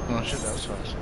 Oh shit, that was fast.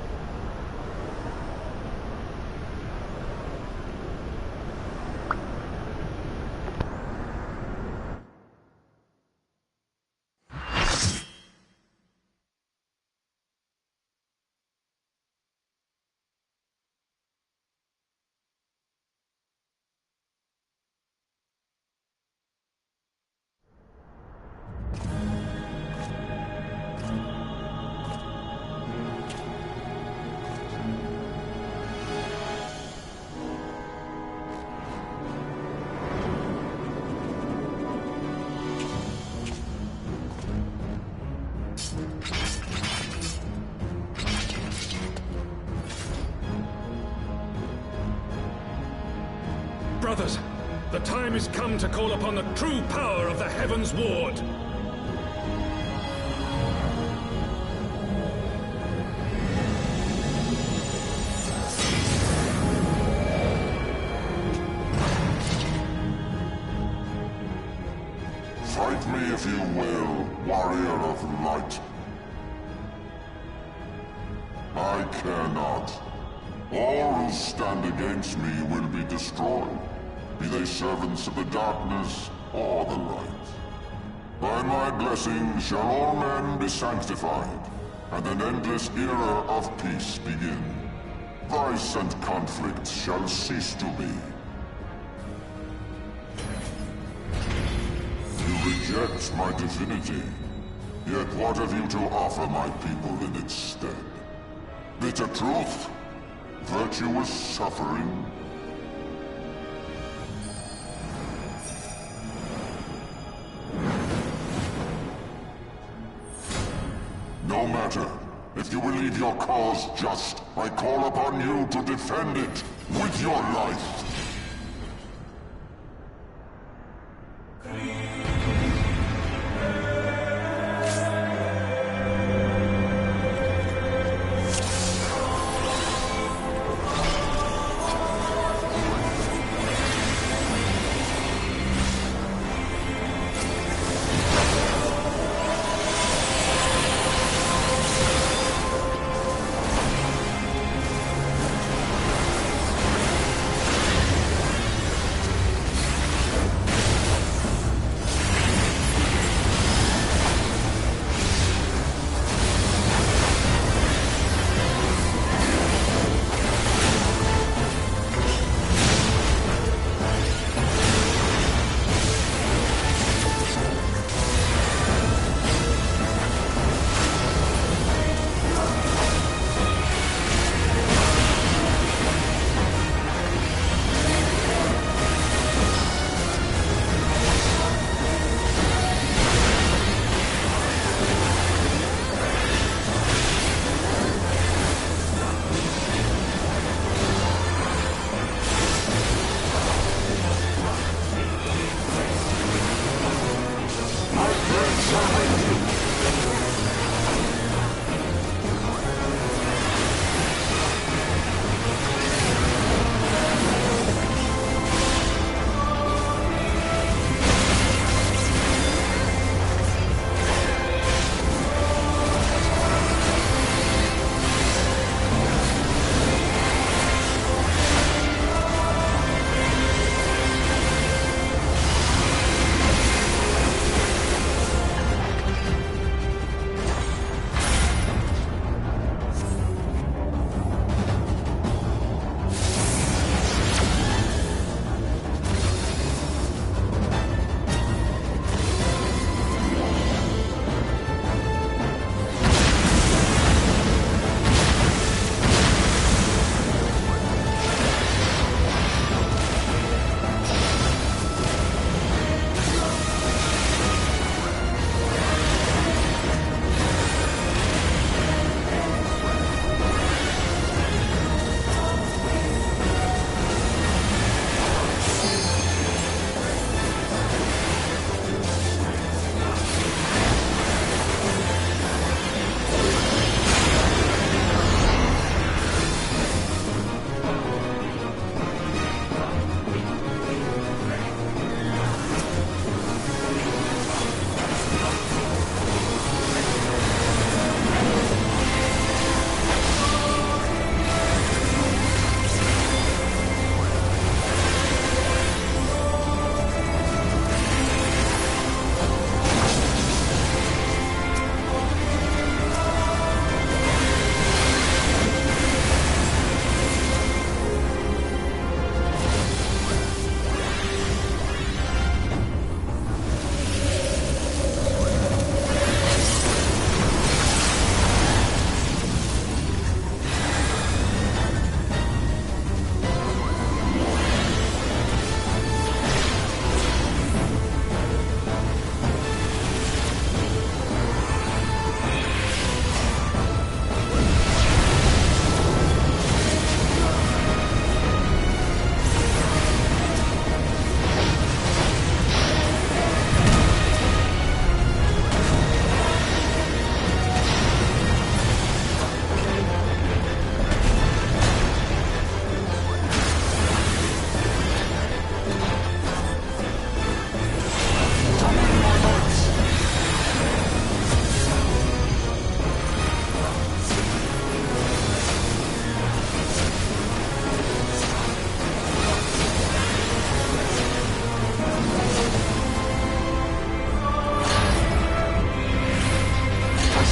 Brothers, the time has come to call upon the true power of the Heavensward. Fight me if you will, warrior of light. I care not. All who stand against me will be destroyed, be they servants of the darkness or the light. By my blessing shall all men be sanctified, and an endless era of peace begin. Vice and conflict shall cease to be. You reject my divinity, yet what have you to offer my people in its stead? Bitter truth? Virtuous suffering? No matter. If you believe your cause just, I call upon you to defend it with your life.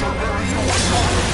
shall bury you alive!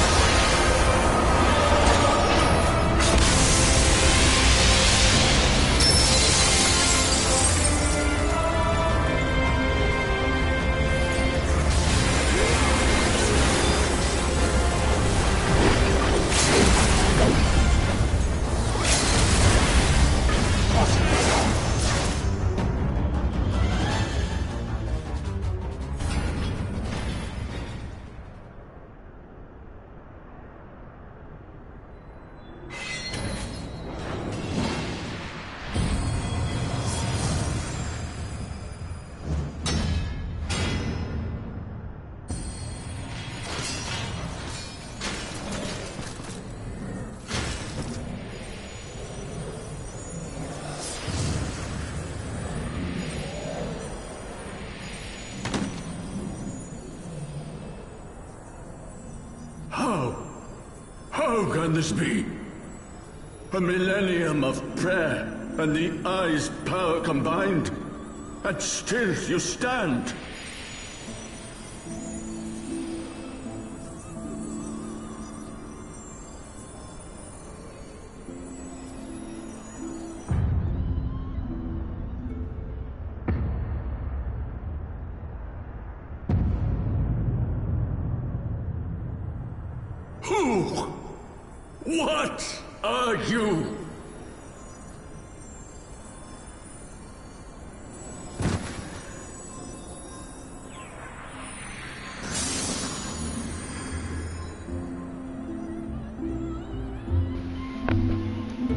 How can this be? A millennium of prayer and the Eye's power combined, and still you stand. Who? What are you?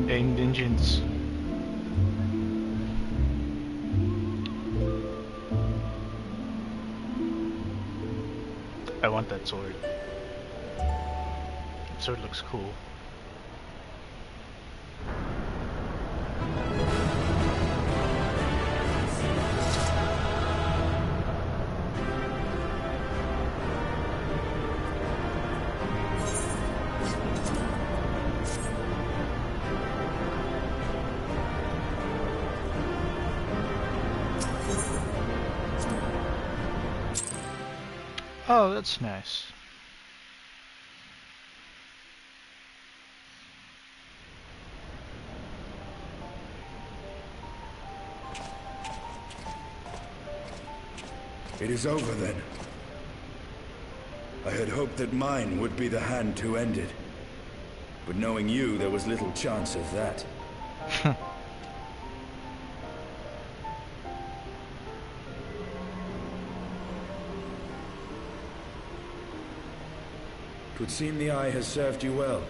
Engines. I want that sword. That sword looks cool. Oh, that's nice. It is over then. I had hoped that mine would be the hand to end it. But knowing you, there was little chance of that. It would seem the Eye has served you well.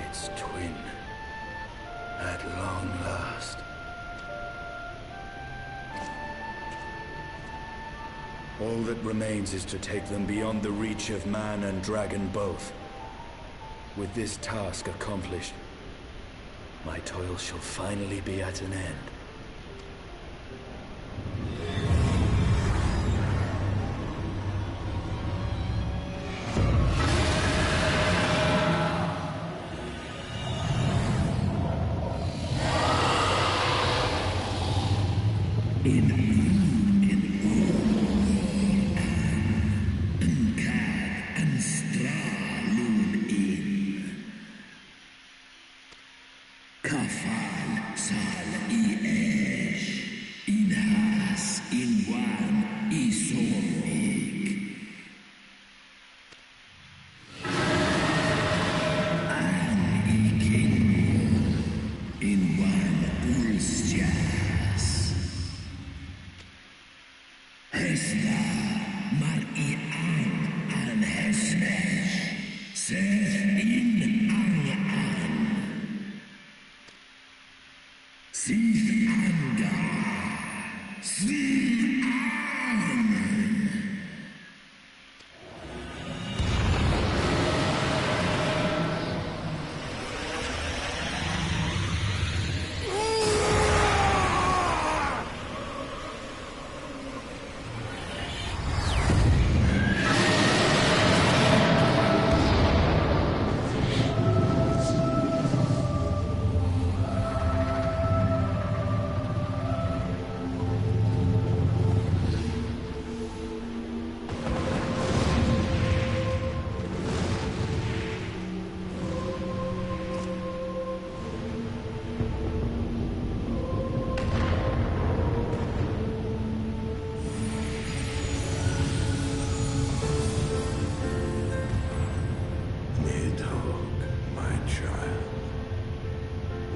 Its twin. At long last. All that remains is to take them beyond the reach of man and dragon both. With this task accomplished, my toil shall finally be at an end.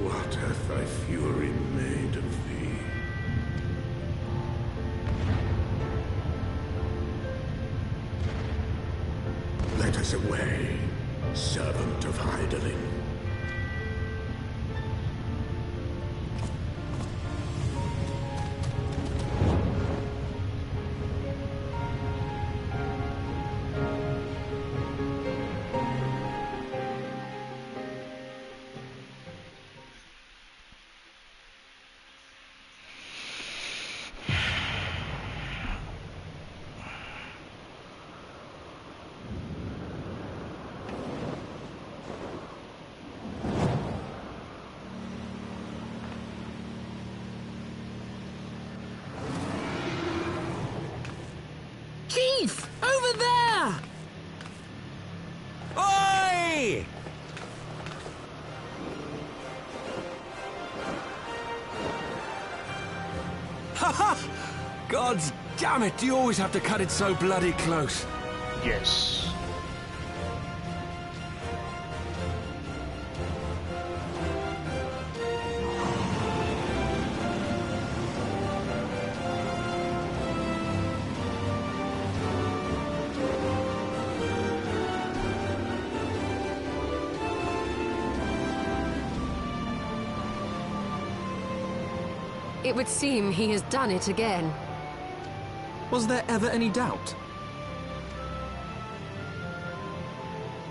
What hath thy fury made of thee? Let us away, servant of Hydaelyn. Chief! Over there! Oi! Ha! God damn it, do you always have to cut it so bloody close? Yes. It would seem he has done it again. Was there ever any doubt?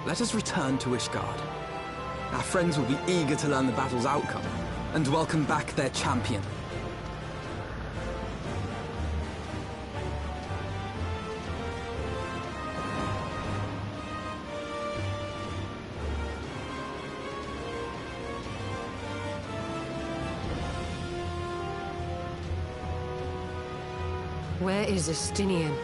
Let us return to Ishgard. Our friends will be eager to learn the battle's outcome and welcome back their champion. Where is Estinian?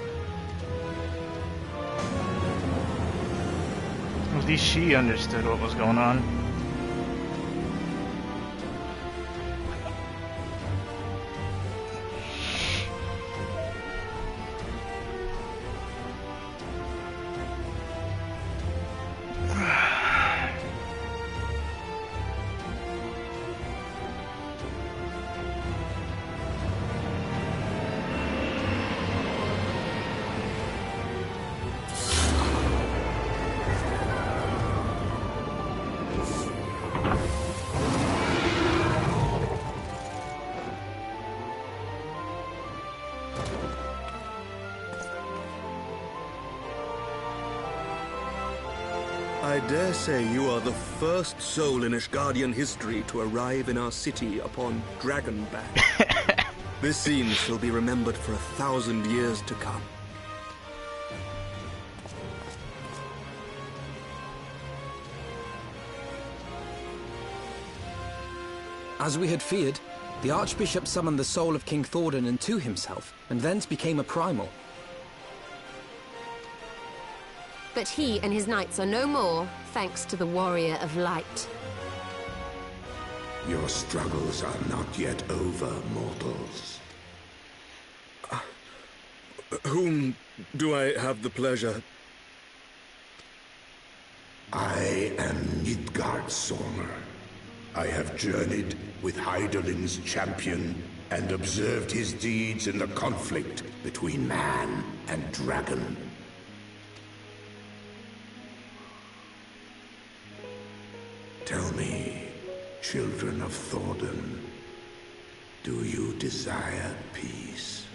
At least she understood what was going on. I dare say you are the first soul in Ishgardian history to arrive in our city upon Dragonback. This scene shall be remembered for 1,000 years to come. As we had feared, the Archbishop summoned the soul of King Thordan into himself, and thence became a primal. But he and his knights are no more, thanks to the Warrior of Light. Your struggles are not yet over, mortals. Whom do I have the pleasure? I am Midgardsormr. I have journeyed with Hydaelyn's champion and observed his deeds in the conflict between man and dragon. Tell me, children of Thordan, do you desire peace?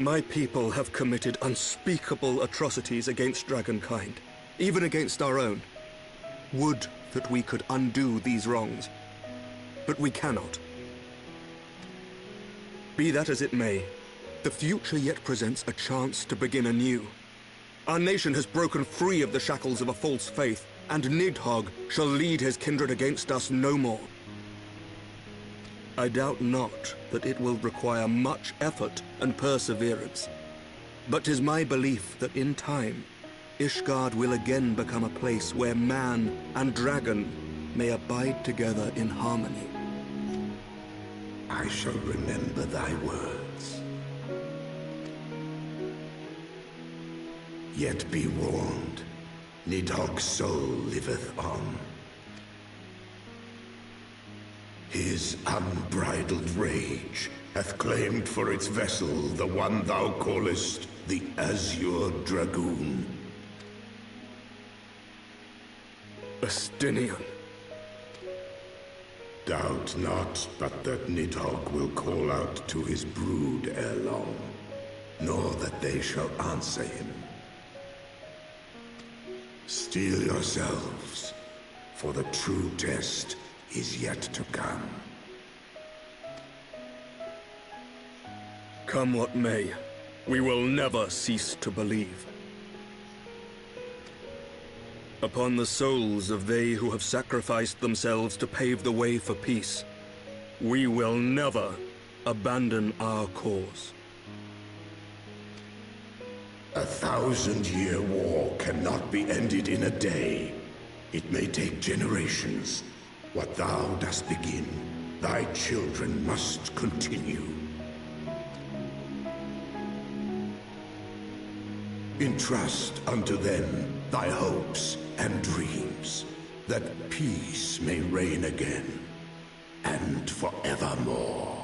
My people have committed unspeakable atrocities against dragonkind, even against our own. Would that we could undo these wrongs, but we cannot. Be that as it may, the future yet presents a chance to begin anew. Our nation has broken free of the shackles of a false faith, and Nidhogg shall lead his kindred against us no more. I doubt not that it will require much effort and perseverance, but 'tis my belief that in time, Ishgard will again become a place where man and dragon may abide together in harmony. I shall remember thy words. Yet be warned, Nidhogg's soul liveth on. His unbridled rage hath claimed for its vessel the one thou callest the Azure Dragoon. Estinian. Doubt not but that Nidhogg will call out to his brood ere long, nor that they shall answer him. Steel yourselves, for the true test is yet to come. Come what may, we will never cease to believe. Upon the souls of they who have sacrificed themselves to pave the way for peace, we will never abandon our cause. 1,000-year war cannot be ended in a day. It may take generations. What thou dost begin, thy children must continue. Entrust unto them thy hopes and dreams, that peace may reign again, and forevermore.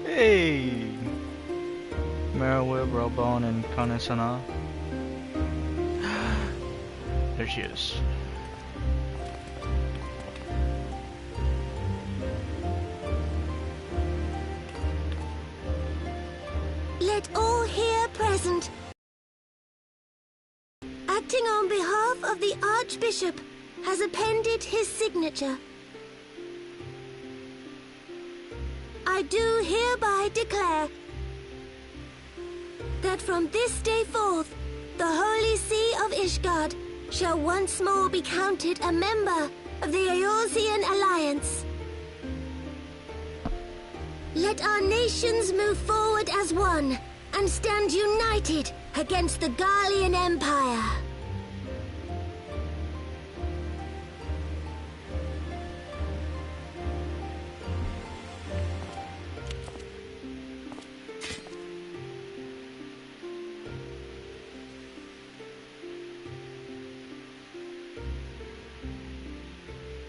Hey! Merrill, Robone, and Kanesana. There she is. Let all here present, acting on behalf of the Archbishop, has appended his signature. I do hereby declare that from this day forth, the Holy See of Ishgard shall once more be counted a member of the Eorzean Alliance. Let our nations move forward as one and stand united against the Garlean Empire.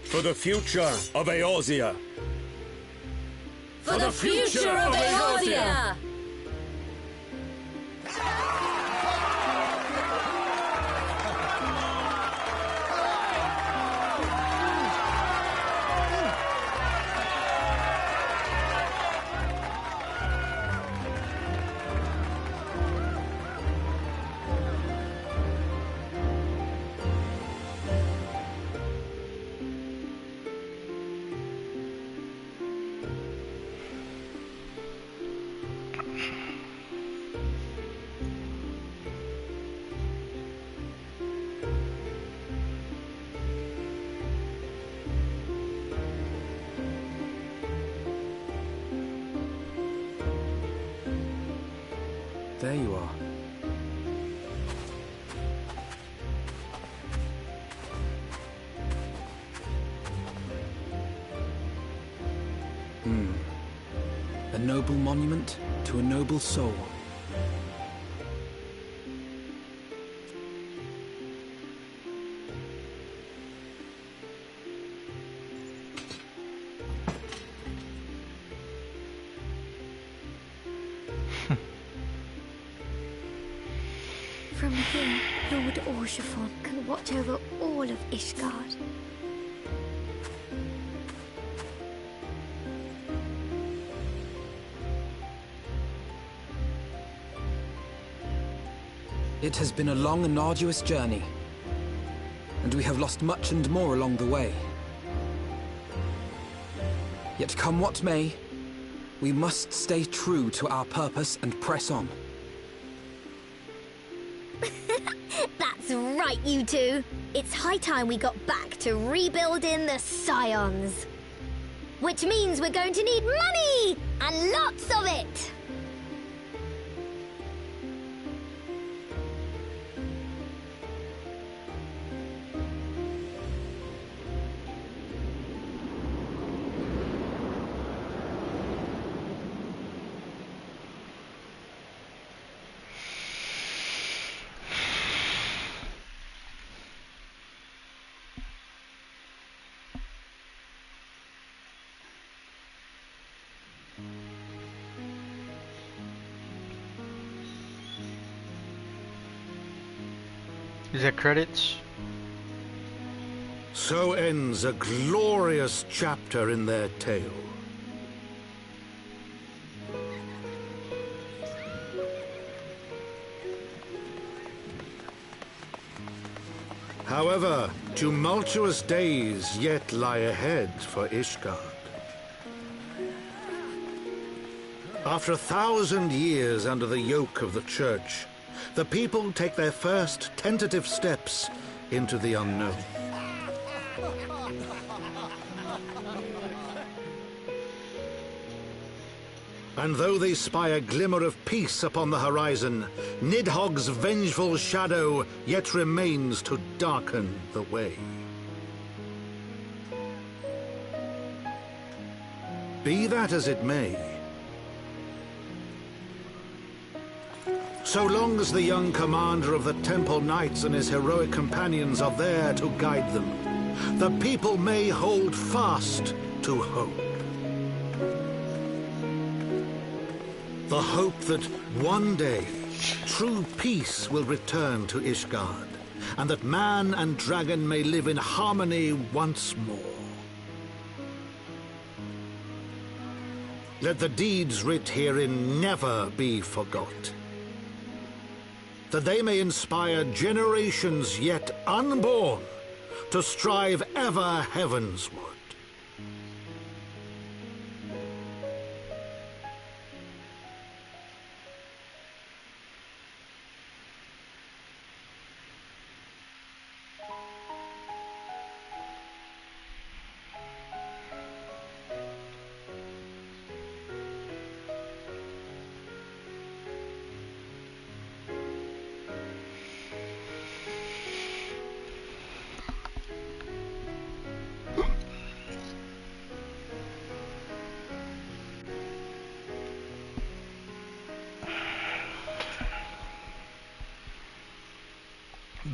For the future of Eorzea. For the future of Eorzea! There you are. A noble monument to a noble soul. From within, Lord Orshafon can watch over all of Ishgard. It has been a long and arduous journey, and we have lost much and more along the way. Yet come what may, we must stay true to our purpose and press on. That's right, you two. It's high time we got back to rebuilding the Scions. Which means we're going to need money! And lots of it! Is that credits? So ends a glorious chapter in their tale. However, tumultuous days yet lie ahead for Ishgard. After 1,000 years under the yoke of the Church, the people take their first tentative steps into the unknown. And though they spy a glimmer of peace upon the horizon, Nidhogg's vengeful shadow yet remains to darken the way. Be that as it may, so long as the young commander of the Temple Knights and his heroic companions are there to guide them, the people may hold fast to hope. The hope that one day true peace will return to Ishgard, and that man and dragon may live in harmony once more. Let the deeds writ herein never be forgot, that they may inspire generations yet unborn to strive ever heavensward.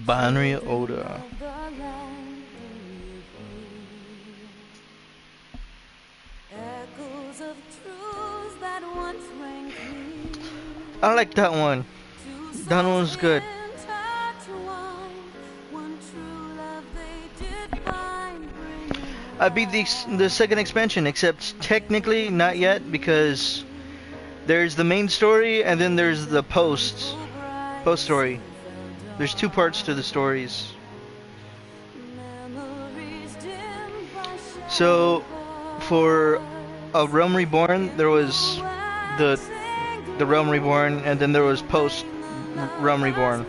Binary Oda. I like that one. That one was good. I beat the second expansion, except technically not yet, because there's the main story and then there's the post story. There's two parts to the stories. So for a Realm Reborn, there was the Realm Reborn, and then there was post Realm Reborn.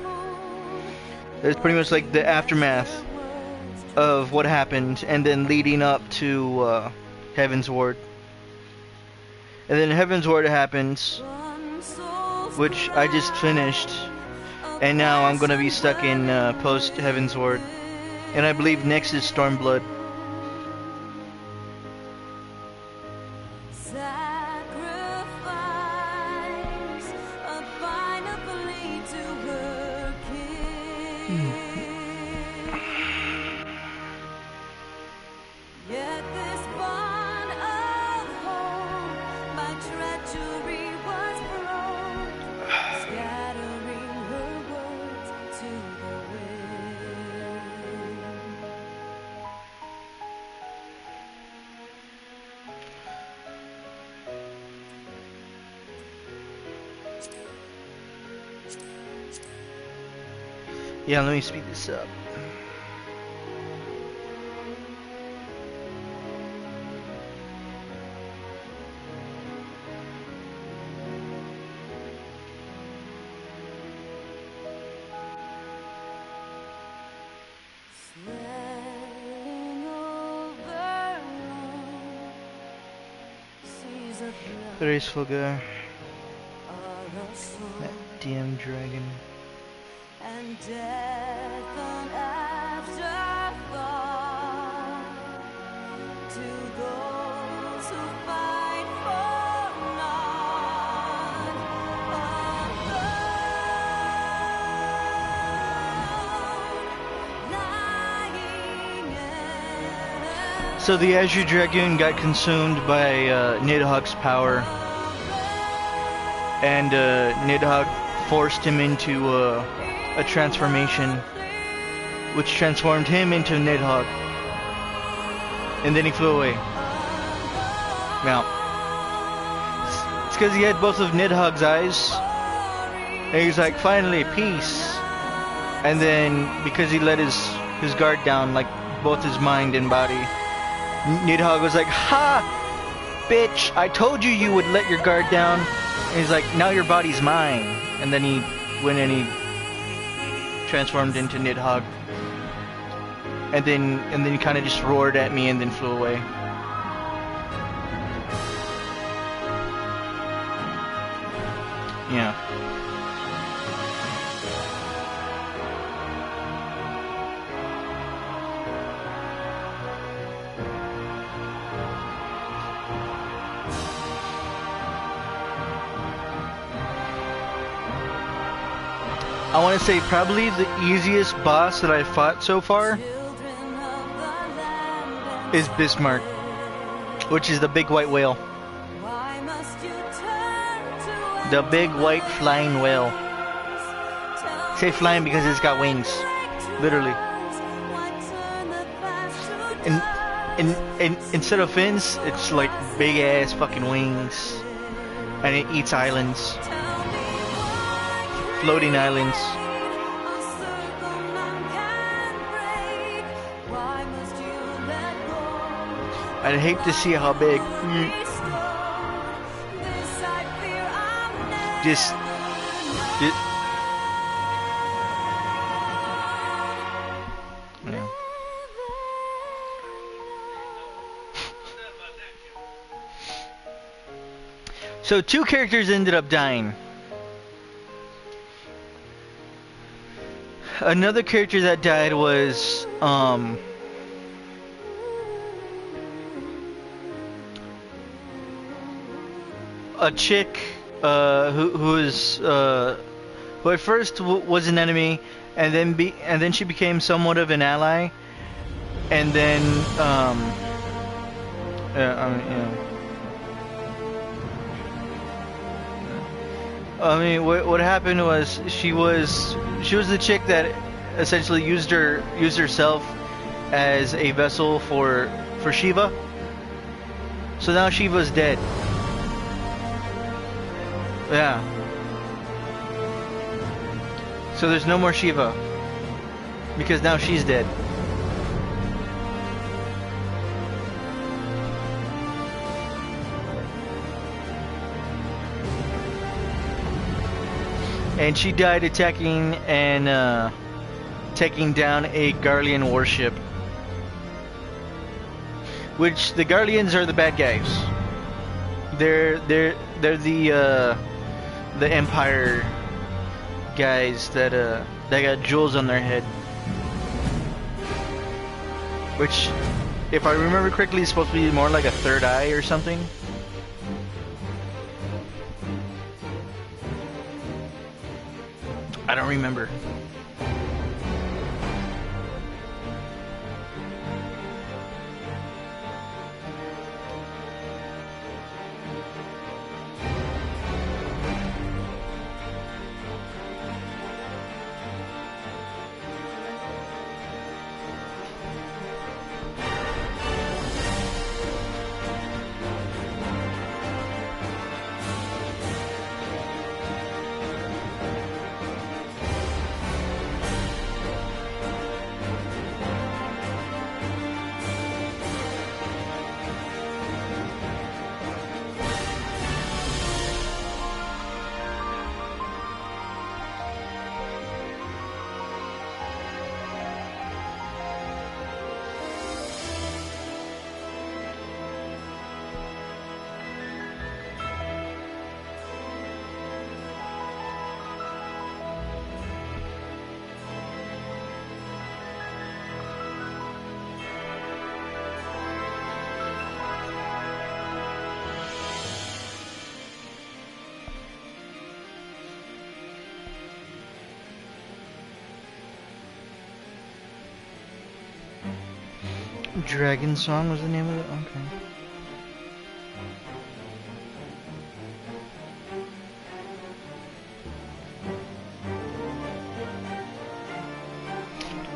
It's pretty much like the aftermath of what happened, and then leading up to Heavensward. And then Heavensward happens, which I just finished, and now I'm gonna be stuck in post Heavensward, and I believe next is Stormblood. Scattering her words to the Yeah, let me speed this up. Graceful guy. That damn dragon. And death an afterthought to those who fight for naught alone. So the Azure Dragoon got consumed by Nidhogg's power, and Nidhogg forced him into a transformation, which transformed him into Nidhogg, and then he flew away. Now, it's because he had both of Nidhogg's eyes, and he's like, finally, peace. And then, because he let his guard down, like both his mind and body, Nidhogg was like, ha! Bitch, I told you would let your guard down. And he's like, now your body's mine. And then he went and he transformed into Nidhogg. And then he kind of just roared at me and then flew away. Yeah. I want to say probably the easiest boss that I've fought so far is Bismarck, which is the big white whale. The big white flying whale. I say flying because it's got wings, literally. And instead of fins, it's like big ass fucking wings, and it eats islands. Floating islands. I'd hate to see how big. Just yeah. So 2 characters ended up dying. Another character that died was a chick who at first was an enemy, and then she became somewhat of an ally, and then I mean, what happened was she was the chick that essentially used herself as a vessel for Shiva. So now Shiva's dead. Yeah. So there's no more Shiva because now she's dead. And she died attacking and taking down a Garlean warship. Which the Garleans are the bad guys. They're the Empire guys that got jewels on their head. Which, if I remember correctly, is supposed to be more like a third eye or something. I don't remember. Dragon Song was the name of it? Okay.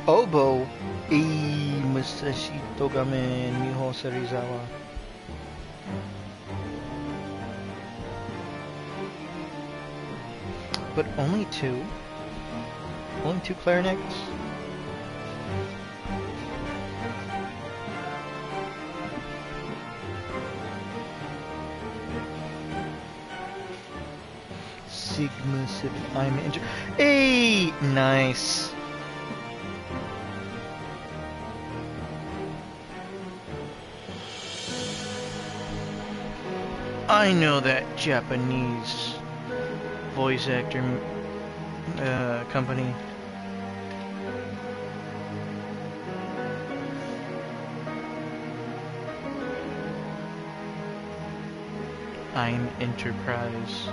Oboe. Masashi Togame Miho Serizawa. But only two? Only two clarinets? Sigma Sip I'm inter. Hey! Nice. I know that Japanese voice actor company. I'm Enterprise.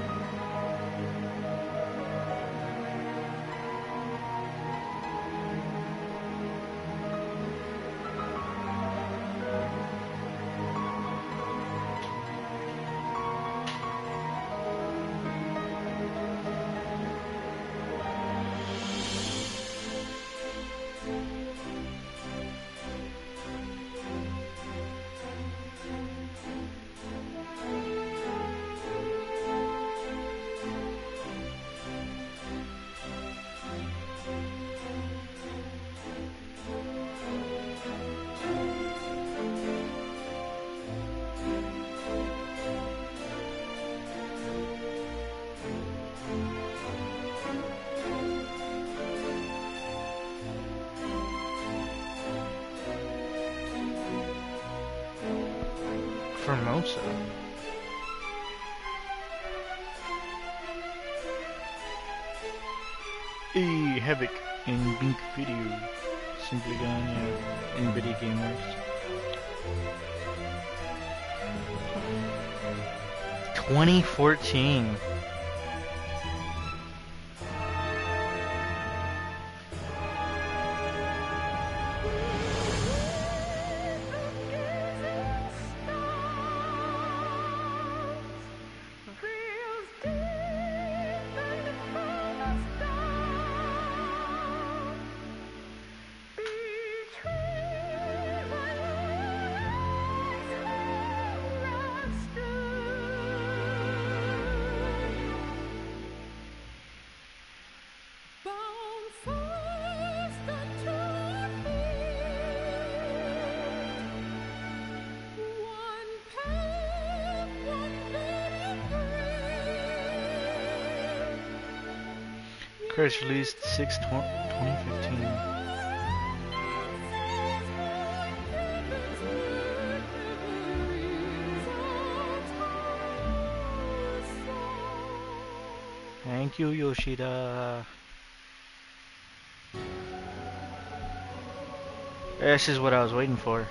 Formosa. Havoc in Bink Video. Simply gone, yeah. In Video Gamers. 2014. Crash released 6/2015. Thank you, Yoshida. This is what I was waiting for.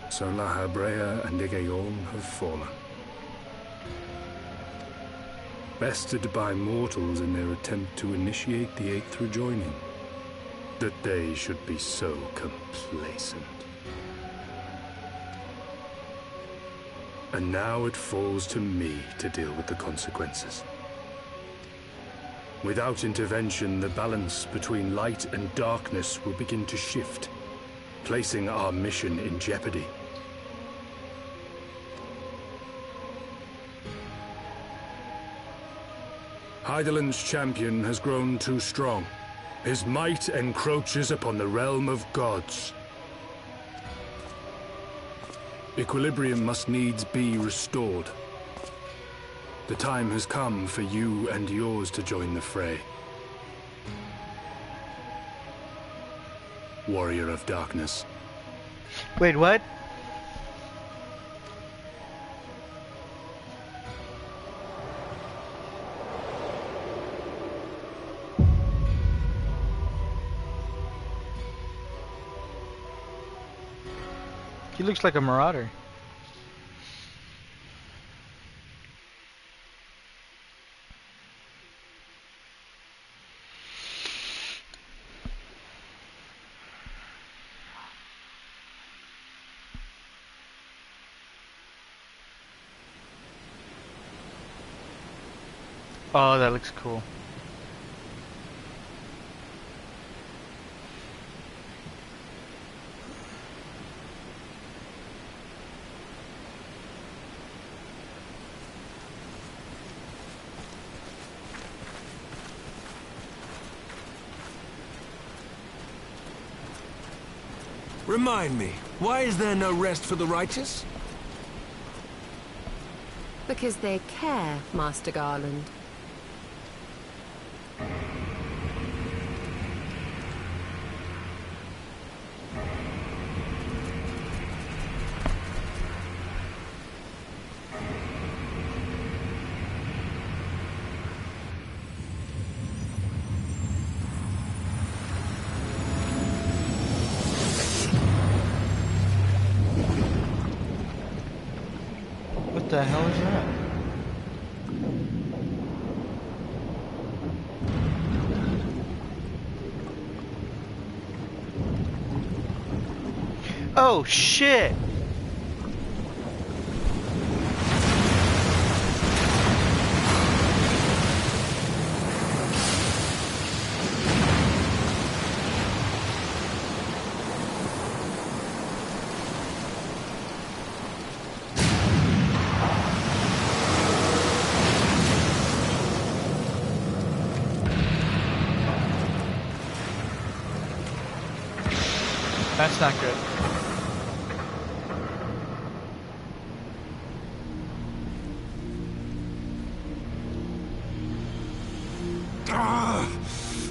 So La Habrea and Igayon have fallen. Bested by mortals in their attempt to initiate the Eighth rejoining. That they should be so complacent. And now it falls to me to deal with the consequences. Without intervention, the balance between light and darkness will begin to shift, placing our mission in jeopardy. Hydaelyn's champion has grown too strong. His might encroaches upon the realm of gods. Equilibrium must needs be restored. The time has come for you and yours to join the fray. Warrior of Darkness. Wait, what? He looks like a marauder. Oh, that looks cool. Remind me, why is there no rest for the righteous? Because they care, Master Garland. What the hell is that? Oh shit! That's not good.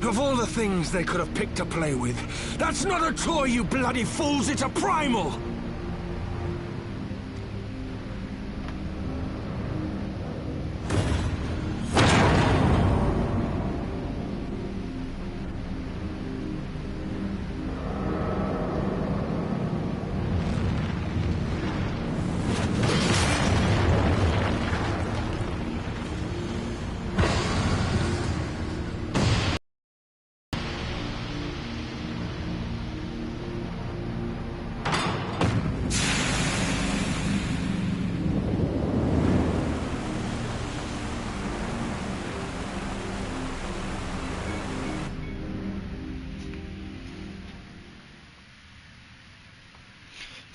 Of all the things they could have picked to play with, that's not a toy, you bloody fools, it's a primal!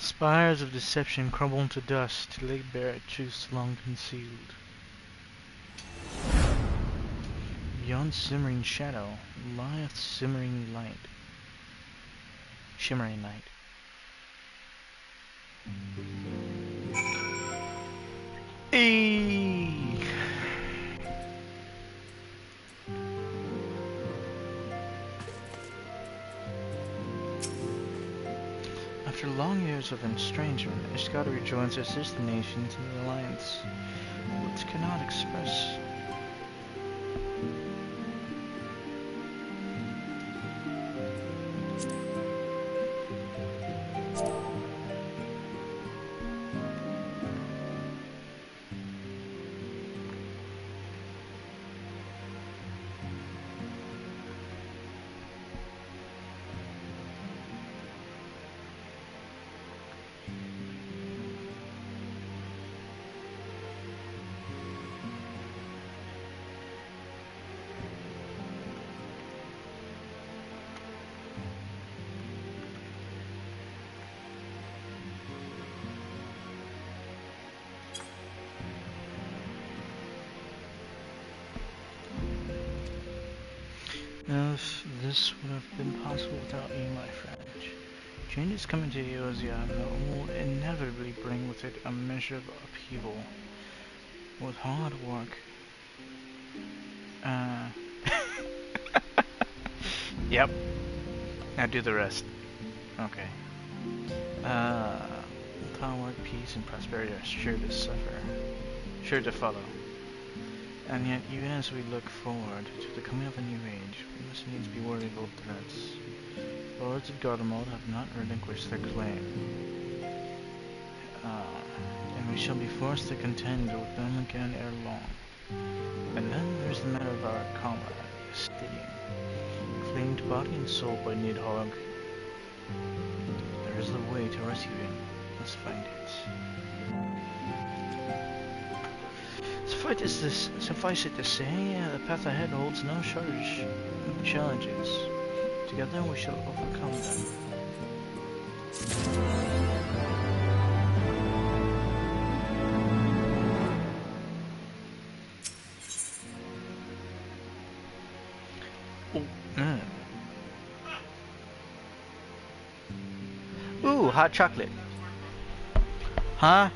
Spires of deception crumble into dust to lay bare truths long concealed. Beyond simmering shadow lieth shimmering light. Shimmering light. Eee! After long years of estrangement, Ishgard rejoins her sister nations in the alliance. Words cannot express. If this would have been possible without you, my friend. Changes coming to Azys Lla will inevitably bring with it a measure of upheaval. With hard work. Yep. Now do the rest. Okay. With hard work, peace, and prosperity are sure to follow. And yet, even as we look forward to the coming of a new age, we must needs be wary of old threats. The lords of Garlemald have not relinquished their claim, and we shall be forced to contend with them again ere long. And then there's the matter of our comrade, Stygian, claimed body and soul by Nidhogg. There is a way to rescue him. Let's find it. Suffice it to say, the path ahead holds no shortage of challenges. Together we shall overcome them. Ooh, hot chocolate. Huh?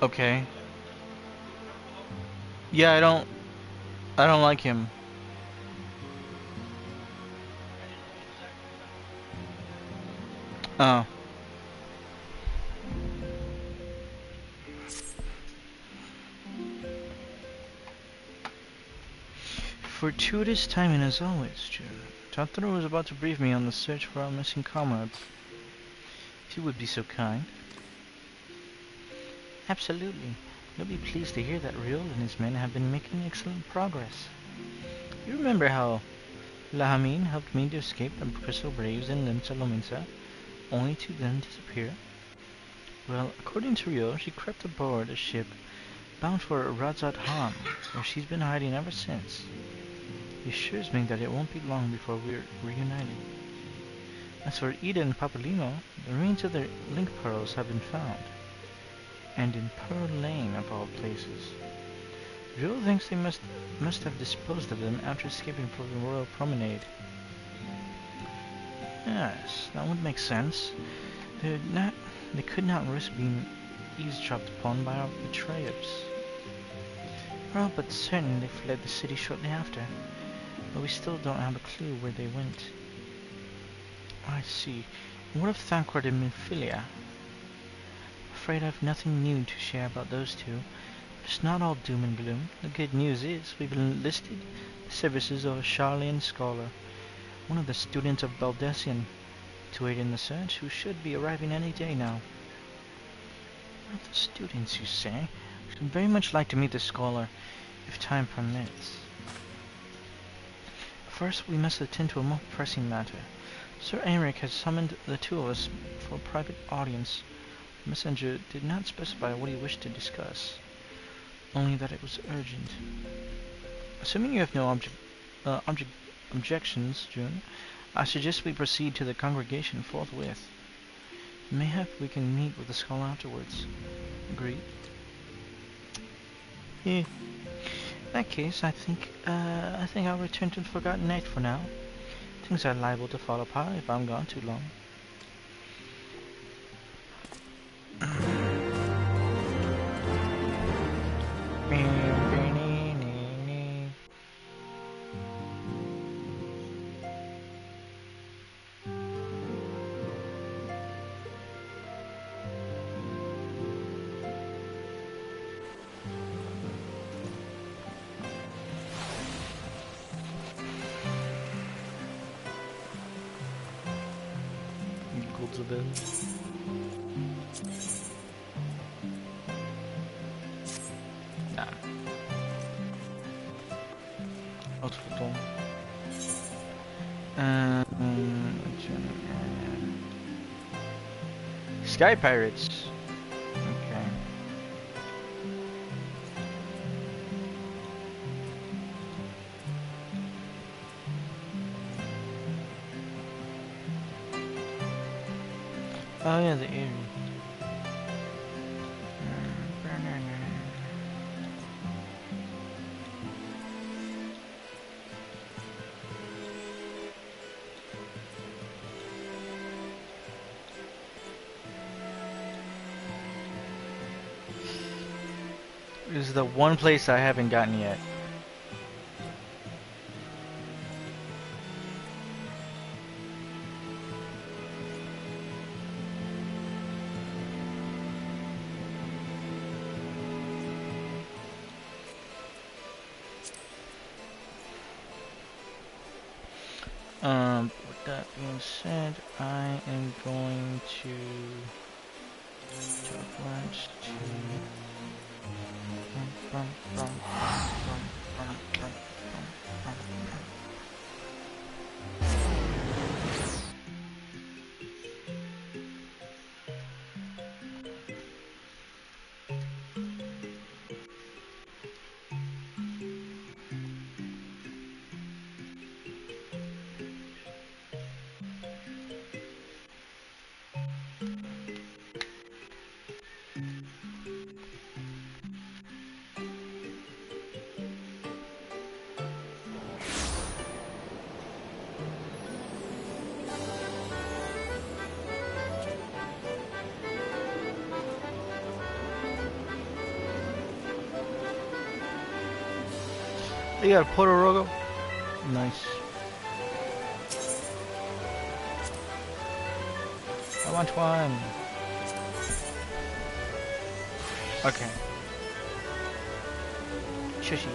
Okay. Yeah, I don't like him. Oh. Fortuitous timing as always, June. Totoro was about to brief me on the search for our missing comrades. If you would be so kind. Absolutely. You'll be pleased to hear that Ryul and his men have been making excellent progress. You remember how Lahamine helped me to escape the Crystal Braves in Limsa Lominsa, only to then disappear? Well, according to Ryul, she crept aboard a ship bound for Radzat Han, where she's been hiding ever since. He assures me that it won't be long before we're reunited. As for Ida and Papalino, the remains of their link pearls have been found. And in Pearl Lane, of all places. Ryul thinks they must have disposed of them after escaping from the Royal Promenade. Yes, that would make sense. They could not risk being eavesdropped upon by our betrayers. We're all but certain they fled the city shortly after, but we still don't have a clue where they went. I see. What of Thancred and Minfilia? Afraid I've nothing new to share about those two. It's not all doom and gloom. The good news is we've enlisted the services of a Charlian scholar, one of the students of Baldessian, to aid in the search, who should be arriving any day now. One of the students, you say? I should very much like to meet the scholar, if time permits. First, we must attend to a more pressing matter. Sir Aymeric has summoned the two of us for a private audience. The messenger did not specify what he wished to discuss, only that it was urgent. Assuming you have no objections, June, I suggest we proceed to the congregation forthwith. Mayhap we can meet with the scholar afterwards. Agreed? In that case, I think I'll return to the Forgotten Night for now. Things are liable to fall apart if I'm gone too long. Sky Pirates. Okay. Oh yeah, the Aerie. This is the one place I haven't gotten yet. With that being said, I am going to oblige to You got a Portorogo? Nice. I want one. Okay. Shushy.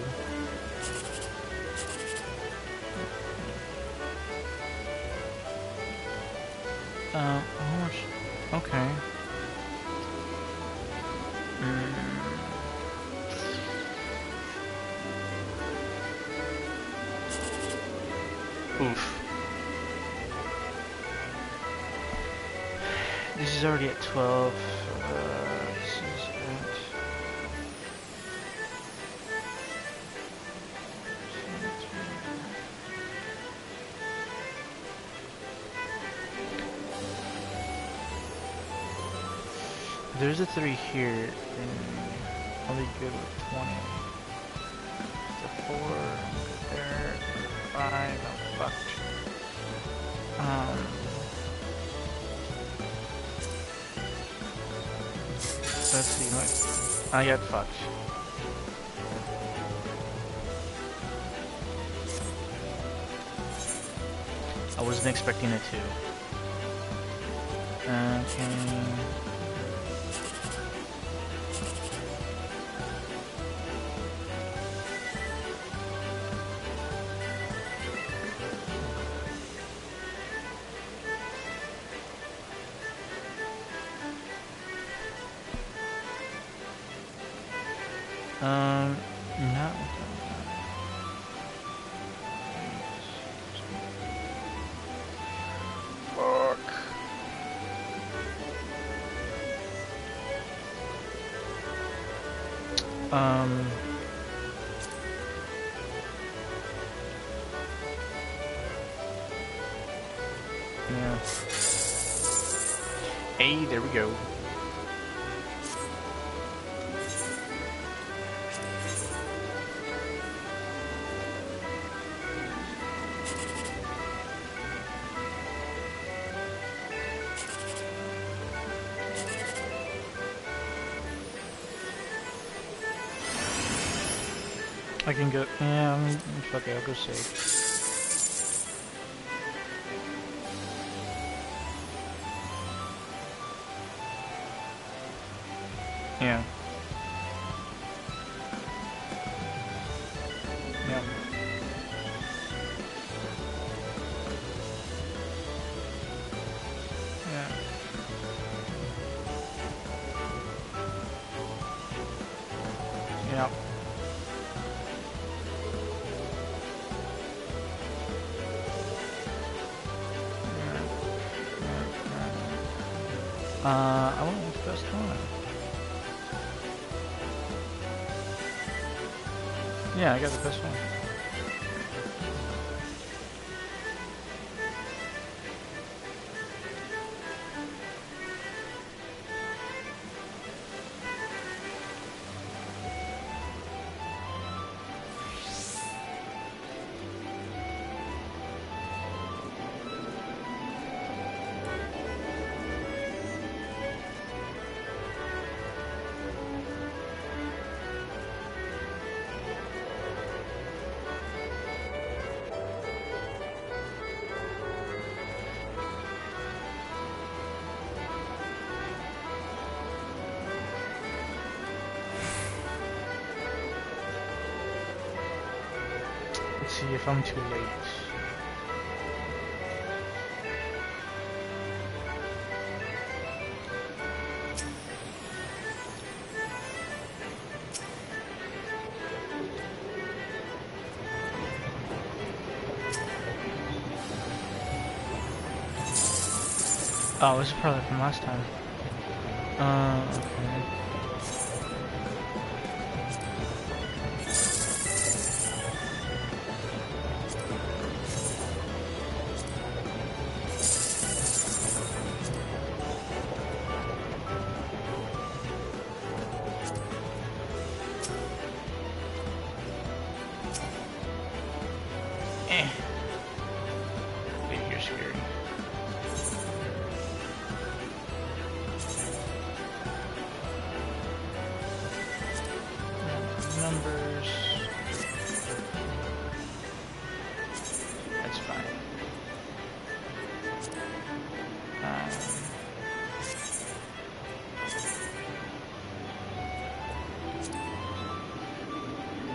How much? Okay. Oof. This is already at 12. This is at... There's a 3 here, and I'll be good with 20. It's a 4, good there, 5, I'm fucked. Let's see, what? I got fucked. I wasn't expecting it to. Okay. No. Fuck. Yeah. Hey, there we go. I can go. Yeah, fuck it, I'll go safe. Yeah. Yeah. Yeah. Yeah. I went with the best one. Yeah, I got the best one. Let's see if I'm too late. Oh, this is probably from last time. Okay. Dude, you're scary. Numbers. fine.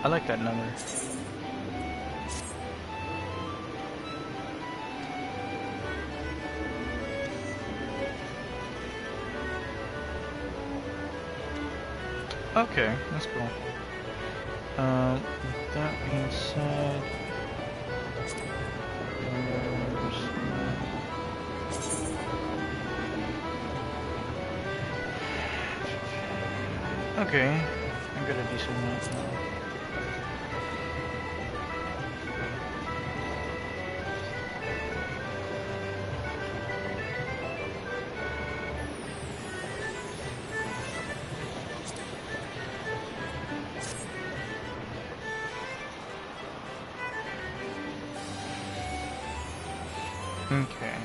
I like that number. Okay, that's cool. With that being said, okay, I got a decent amount now. Okay.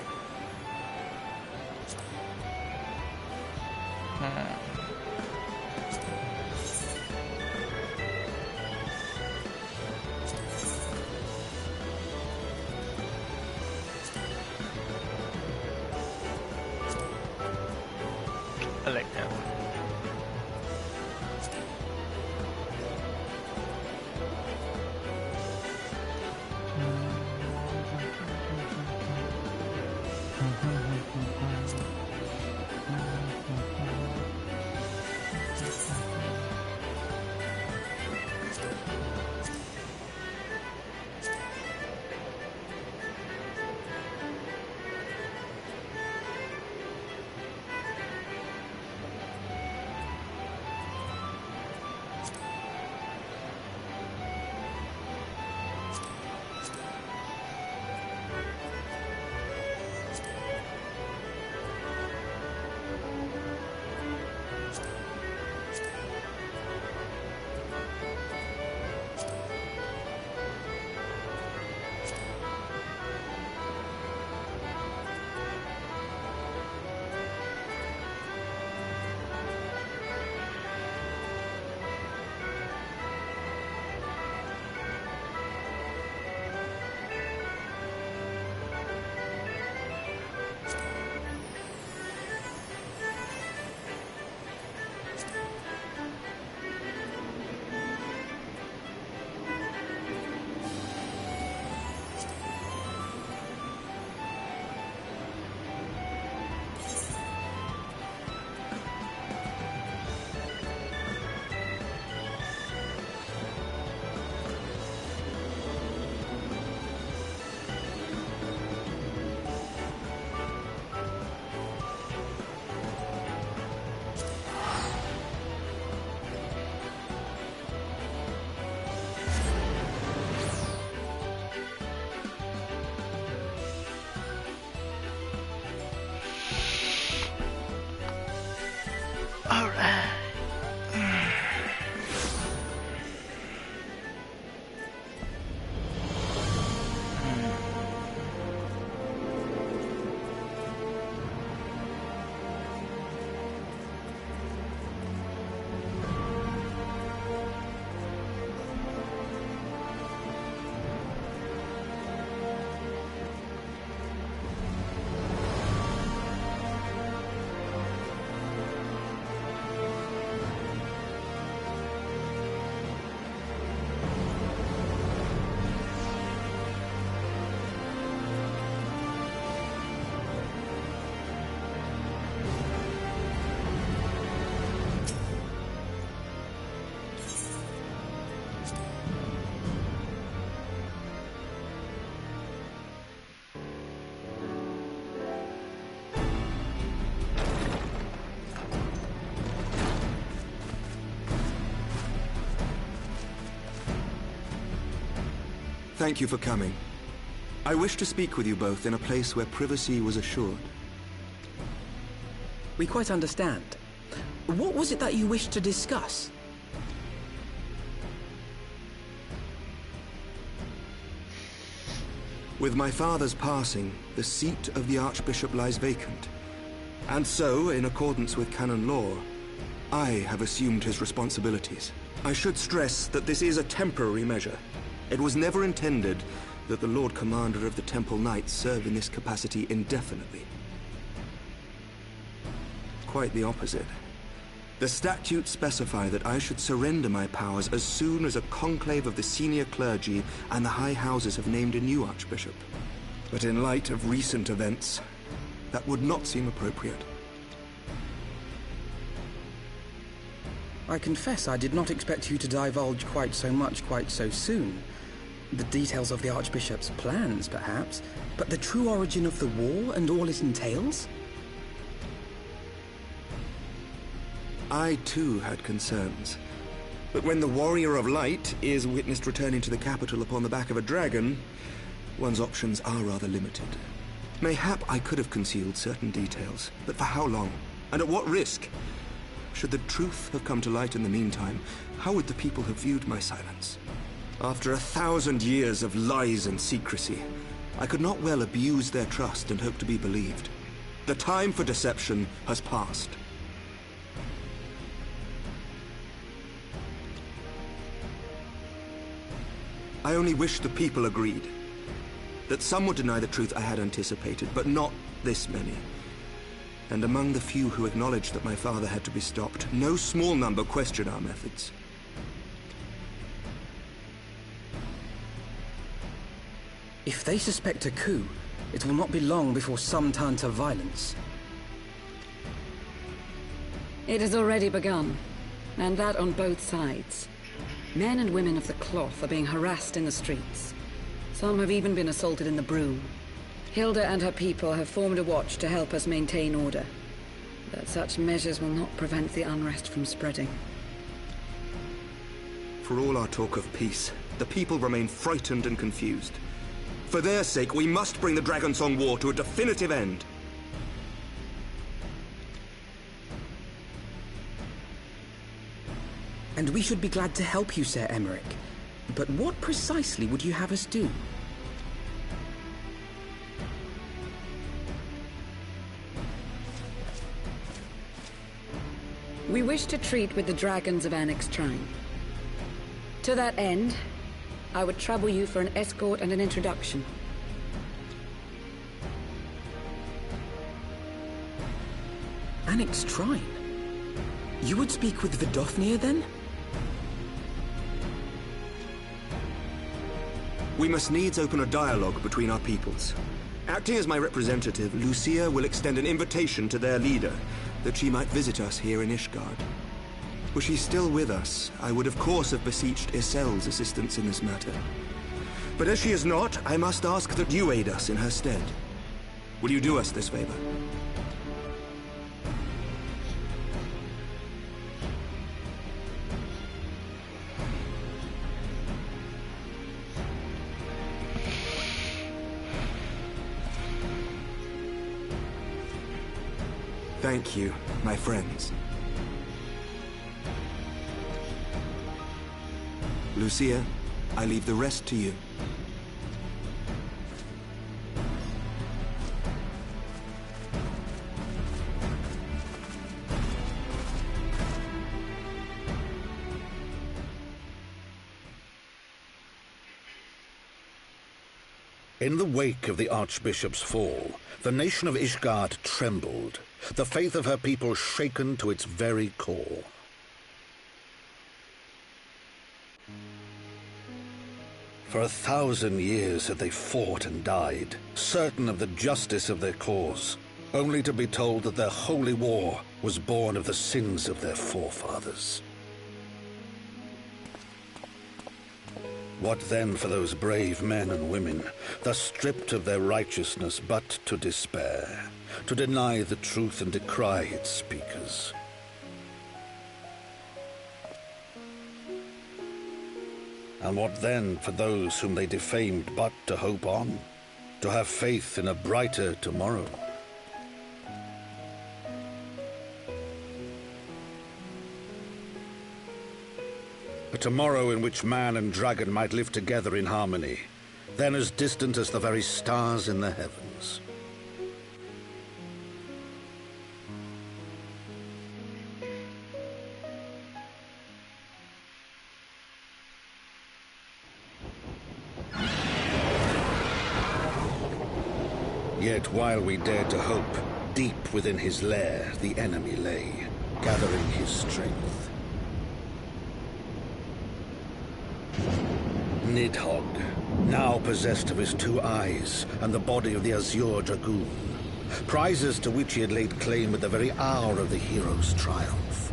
I like that one. Thank you for coming. I wish to speak with you both in a place where privacy was assured. We quite understand. What was it that you wished to discuss? With my father's passing, the seat of the Archbishop lies vacant. And so, in accordance with canon law, I have assumed his responsibilities. I should stress that this is a temporary measure. It was never intended that the Lord Commander of the Temple Knights serve in this capacity indefinitely. Quite the opposite. The statutes specify that I should surrender my powers as soon as a conclave of the senior clergy and the high houses have named a new archbishop. But in light of recent events, that would not seem appropriate. I confess I did not expect you to divulge quite so much quite so soon. The details of the Archbishop's plans, perhaps, but the true origin of the war and all it entails? I too had concerns. But when the Warrior of Light is witnessed returning to the capital upon the back of a dragon, one's options are rather limited. Mayhap I could have concealed certain details, but for how long? And at what risk? Should the truth have come to light in the meantime, how would the people have viewed my silence? After 1,000 years of lies and secrecy, I could not well abuse their trust and hope to be believed. The time for deception has passed. I only wish the people agreed. That some would deny the truth I had anticipated, but not this many. And among the few who acknowledged that my father had to be stopped, no small number question our methods. If they suspect a coup, it will not be long before some turn to violence. It has already begun, and that on both sides. Men and women of the cloth are being harassed in the streets. Some have even been assaulted in the broom. Hilda and her people have formed a watch to help us maintain order. But such measures will not prevent the unrest from spreading. For all our talk of peace, the people remain frightened and confused. For their sake, we must bring the Dragonsong War to a definitive end. And we should be glad to help you, Sir Emmerich. But what precisely would you have us do? We wish to treat with the dragons of Annex Shrine. To that end, I would trouble you for an escort and an introduction. Annex Shrine? You would speak with Vidofnir, then? We must needs open a dialogue between our peoples. Acting as my representative, Lucia will extend an invitation to their leader, that she might visit us here in Ishgard. Were she still with us, I would of course have beseeched Isel's assistance in this matter. But as she is not, I must ask that you aid us in her stead. Will you do us this favor? Thank you, my friends. Lucia, I leave the rest to you. In the wake of the Archbishop's fall, the nation of Ishgard trembled, the faith of her people shaken to its very core. For 1,000 years had they fought and died, certain of the justice of their cause, only to be told that their holy war was born of the sins of their forefathers. What then for those brave men and women, thus stripped of their righteousness but to despair, to deny the truth and decry its speakers? And what then for those whom they defamed but to hope on, to have faith in a brighter tomorrow? A tomorrow in which man and dragon might live together in harmony, then as distant as the very stars in the heavens. Yet while we dared to hope, deep within his lair, the enemy lay, gathering his strength. Nidhogg, now possessed of his 2 eyes and the body of the Azure Dragoon, prizes to which he had laid claim at the very hour of the hero's triumph.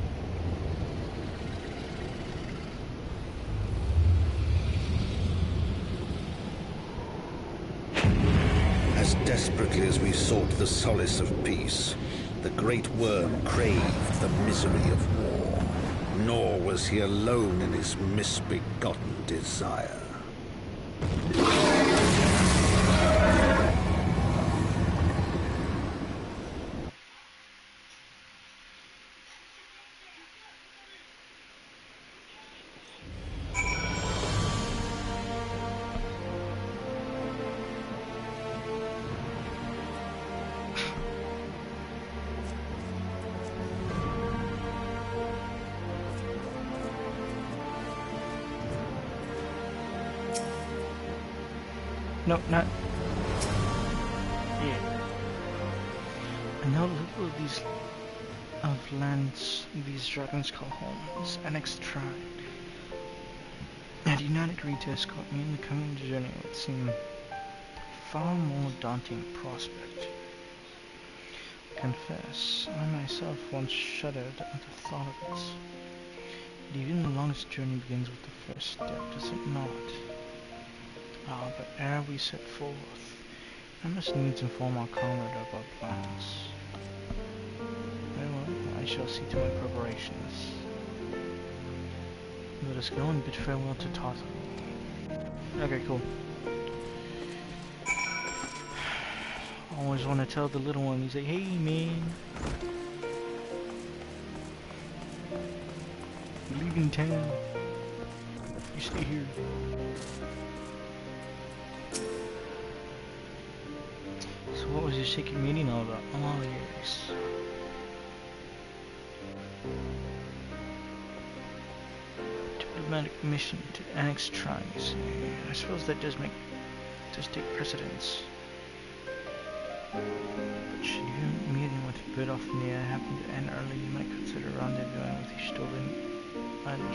As desperately as we sought the solace of peace, the great worm craved the misery of war. Nor was he alone in his misbegotten desire. No, not. Yeah. And now look at these lands these dragons call home. This annexed tribe. Had you not agreed to escort me in the coming journey, it would seem far more daunting prospect. Confess, I myself once shuddered at the thought of it. But even the longest journey begins with the first step, does it not? Ah, but ere we set forth, I must needs inform our comrade of our plans. Very well, I shall see to my preparations. Let us go and bid farewell to Tata. Okay, cool. Always want to tell the little one, he's like, hey man, you're leaving town. You stay here. So what was your secret meeting all about? Oh yes. Diplomatic mission to annex tribes. I suppose that does take precedence. But should your meeting with Bidolf happen to end early, you might consider rendezvousing with your stolen idol.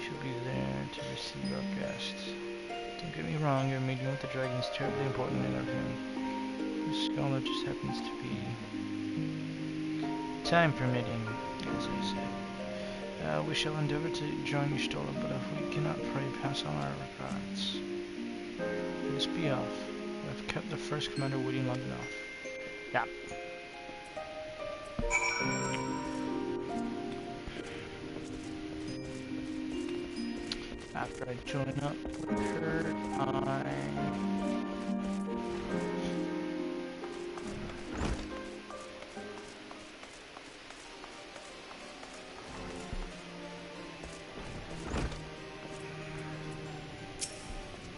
She'll be there to receive our guests. Don't get me wrong, your meeting with the dragon is terribly important in our family. The scholar just happens to be time permitting, as I said. We shall endeavor to join your stola, but if we cannot pray, pass on our regards. Let's be off. I've kept the first commander waiting long enough. Yeah. After I join up with her,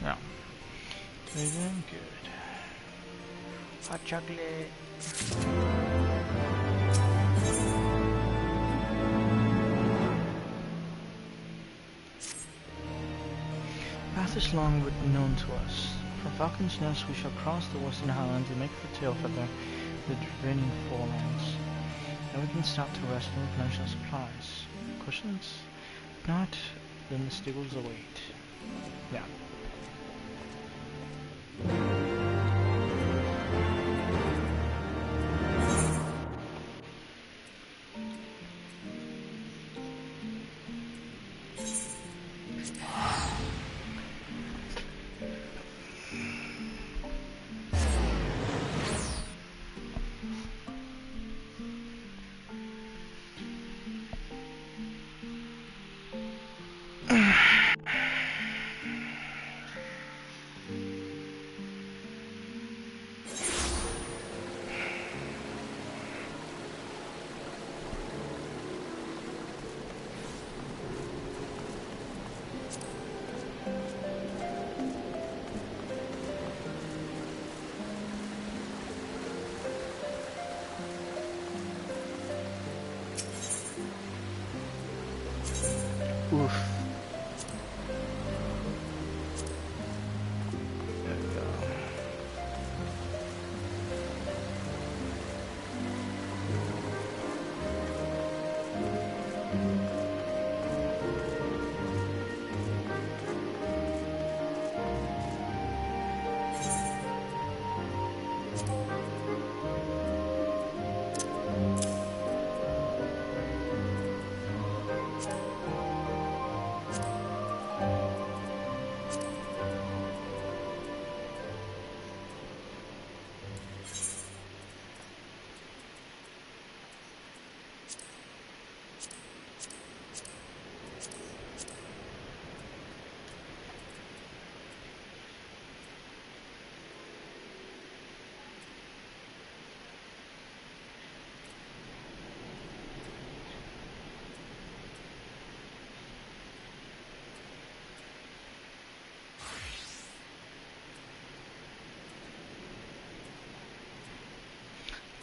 no. Living good. Hot chocolate. Path is long but known to us. From Falcon's Nest we shall cross the Western Highlands and make for Tailfeather, the draining forelands. Then we can stop to rest and replenish our supplies. Questions? If not, then the stables await. Yeah.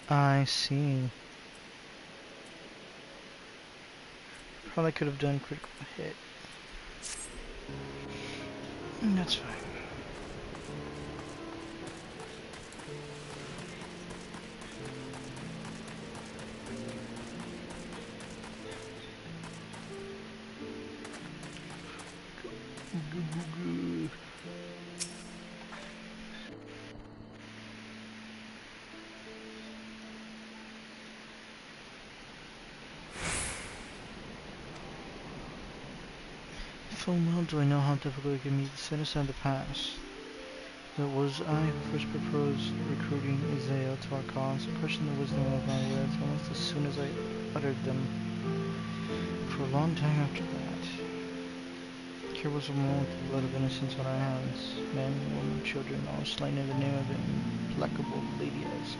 I see. Probably could have done critical hit. That's fine. Full well do I know how difficult it can be to set aside the past. It was I who first proposed recruiting Azys Lla to our cause, questioned the wisdom of my words almost as soon as I uttered them. For a long time after that, here was a woman with the blood of innocence on our hands, men, women, children, all slain in the name of the implacable Lady Azys.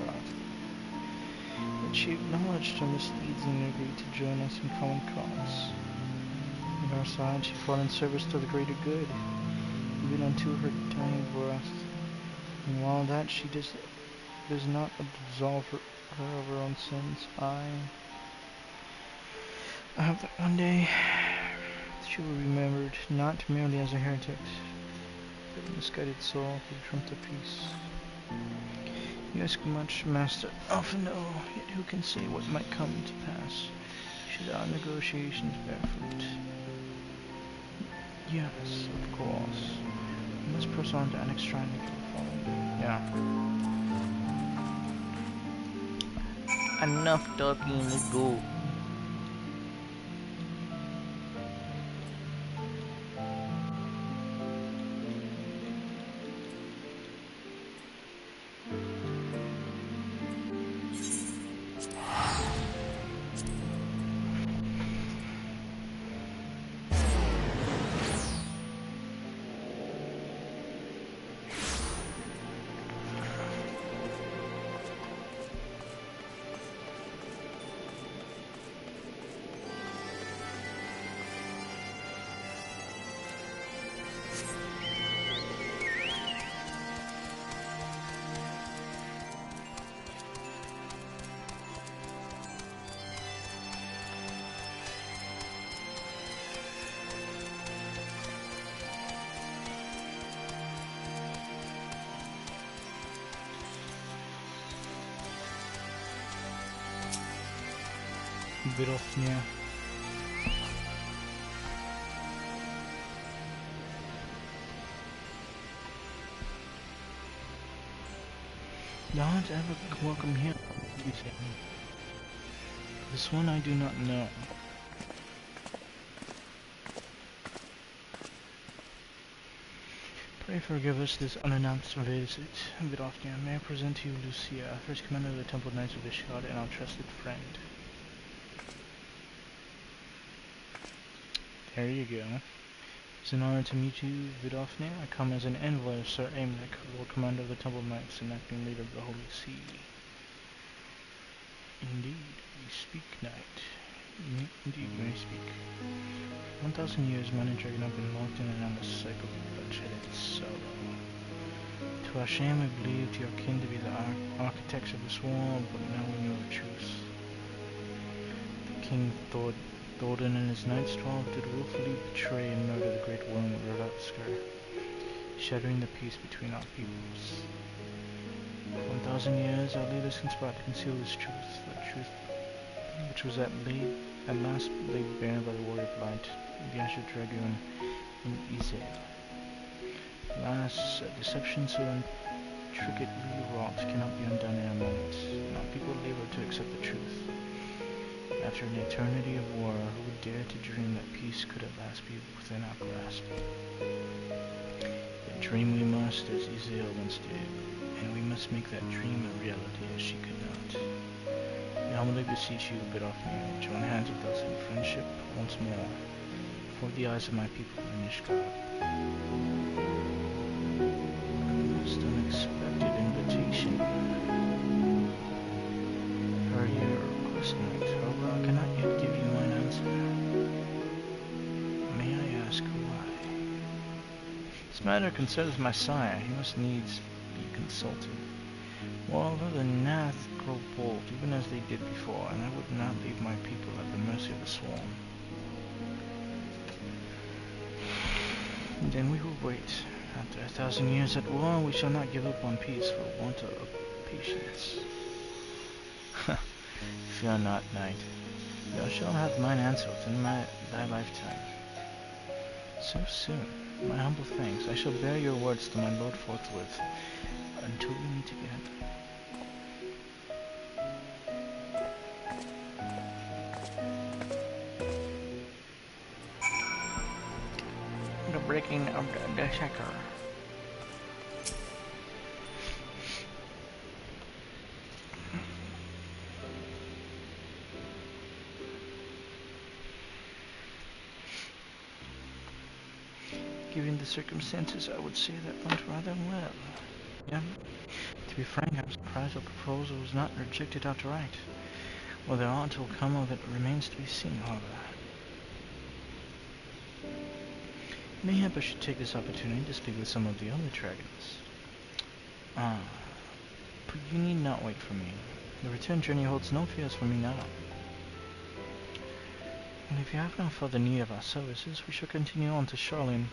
But she acknowledged her misdeeds and agreed to join us in common cause. On our side, she fought in service to the greater good, even unto her dying breath. And while that she does not absolve her of her own sins, I hope that one day she will be remembered not merely as a heretic, but a misguided soul who dreamt of peace. You ask much, Master. Often know, yet who can say what might come to pass should our negotiations bear fruit? Yes, of course. We must press on to Annex Shrine and kill the fallen. Yeah. Enough talking, let's go. Bit off, yeah. Don't ever welcome here, you say. This one I do not know. Pray forgive us this unannounced visit. Vidofnia, may I present to you Lucia, first commander of the Temple Knights of Ishgard and our trusted friend. There you go. It's an honor to meet you, Vidofnia. I come as an envoy of Sir Aymeric, Lord Commander of the Temple Knights and acting leader of the Holy See. Indeed, we speak, knight. Indeed, we may speak. 1,000 years, man and dragon have been locked in and on the cycle of bloodshed and sorrow. To our shame, we believed your kin to be the architects of this war, but now we know the truth. The King Thorin and his Knights 12 did willfully betray and murder the great worm Rodotsker, shattering the peace between our peoples. For 1,000 years, our leaders conspired to conceal this truth, which was at last laid bare by the warrior of light, the Azure Dragoon in Azys Lla. Alas, a deception so intricately wrought cannot be undone in a moment, and our people labor to accept the truth. After an eternity of war, who would dare to dream that peace could at last be within our grasp? But dream we must, as Azys Lla once did, and we must make that dream a reality as she could not. I humbly beseech you, Vidofnia, join hands with us in friendship once more, before the eyes of my people in Ishgard. Most unexpected invitation. Heard your request, knight. However, I cannot yet give you an answer. May I ask why? This matter concerns my sire. He must needs be consulted. Moreover, the Nath grow bold, even as they did before, and I would not leave my people at the mercy of the swarm. And then we will wait. After 1,000 years at war, we shall not give up on peace for want of patience. Fear not, knight. Thou shalt have mine answer within thy lifetime. So soon. My humble thanks. I shall bear your words to my lord forthwith, until we meet again. The breaking of the shackle. Given the circumstances, I would say that went rather well. Yeah. To be frank, I'm surprised our proposal was not rejected outright. Whether aught will come of it remains to be seen, however. Mayhap I should take this opportunity to speak with some of the other dragons. But you need not wait for me. The return journey holds no fears for me now. And if you have no further need of our services, we shall continue on to Charlene.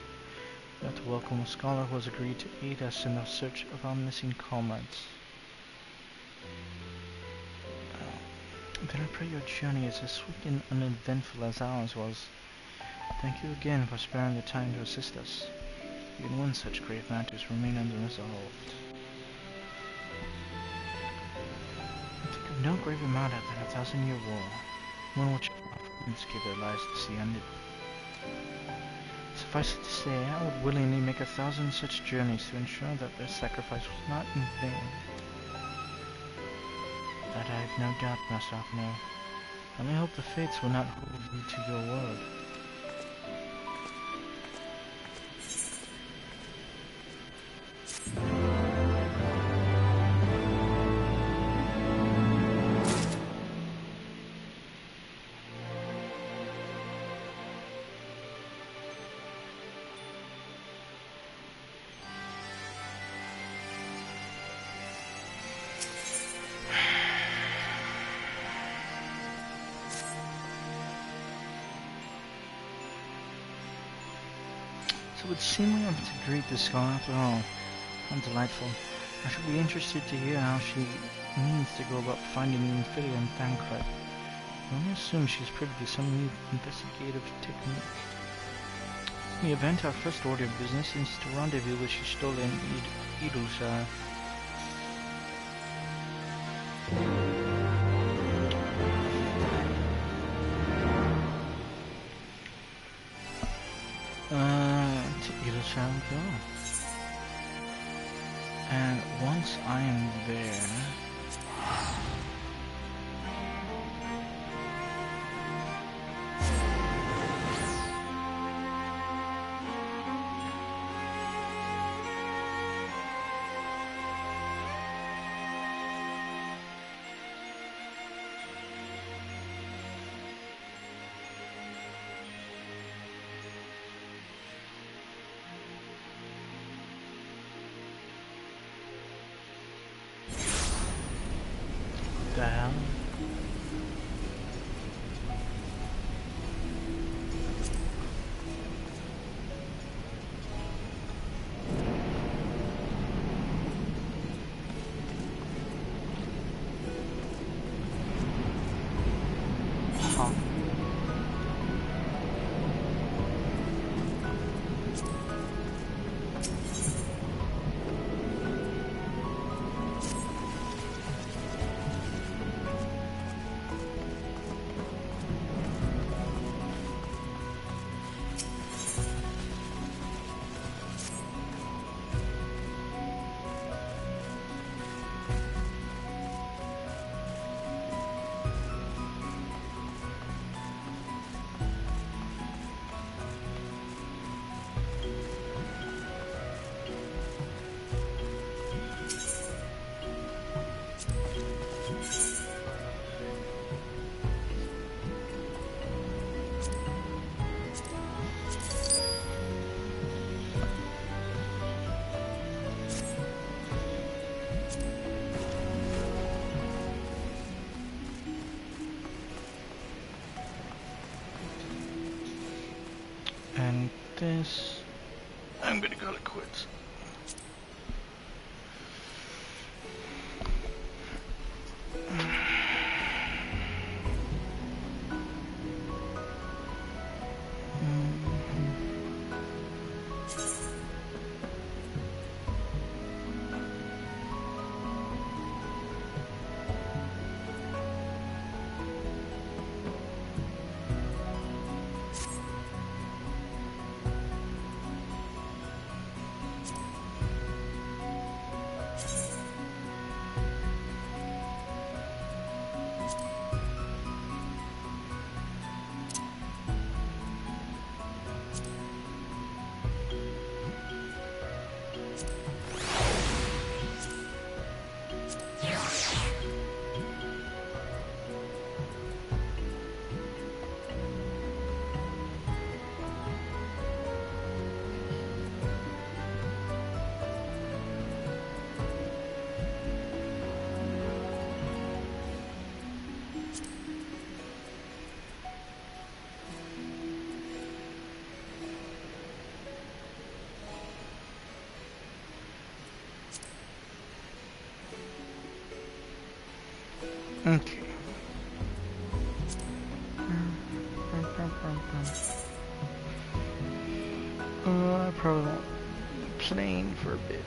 We have to welcome a scholar who has agreed to aid us in the search of our missing comrades. Then I pray your journey is as sweet and uneventful as ours was. Thank you again for sparing the time to assist us, even when such grave matters remain unresolved. I think of no graver matter than a 1,000-year war, one which our friends gave their lives to see ended. Suffice it to say, I would willingly make 1,000 such journeys to ensure that their sacrifice was not in vain. That I have no doubt, Master Alphinaud. And I hope the fates will not hold you to your word. So it would seem we have to greet this scholar after all. How delightful. I should be interested to hear how she means to go about finding the Infidia and Thancred. I only assume she's privy to some new investigative technique. In the event, our first order of business is to rendezvous with she stolen Idulshire. Shall we go? And once I am there, the hell? this. I'm gonna call it quits. Okay. I probably won't be playing for a bit.